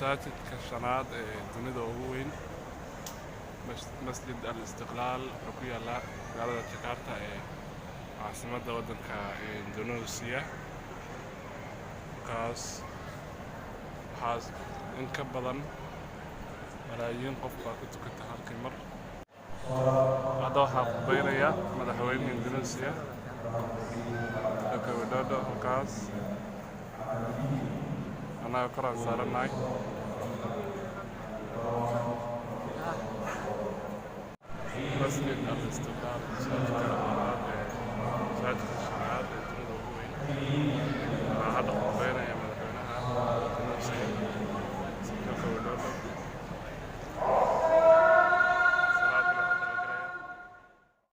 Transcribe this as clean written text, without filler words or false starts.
masaajidka shanaad ee dunida ugu weyn masjid al-istiqlaal wuxuu ku yaallaa magaalada Jakarta ee caasimadda waddanka Indonesia. Markaas waxaas in ka badan malaayiin qof baa ku tukata halkii mar. Hadda waxaa khudbaynaya madaxweynaha Indonesia Joko Widodo. Halkaas annaga koraan saaranahay. Masjid al-Istiqlaal masaajidka shanaad ee dunida ugu weyn.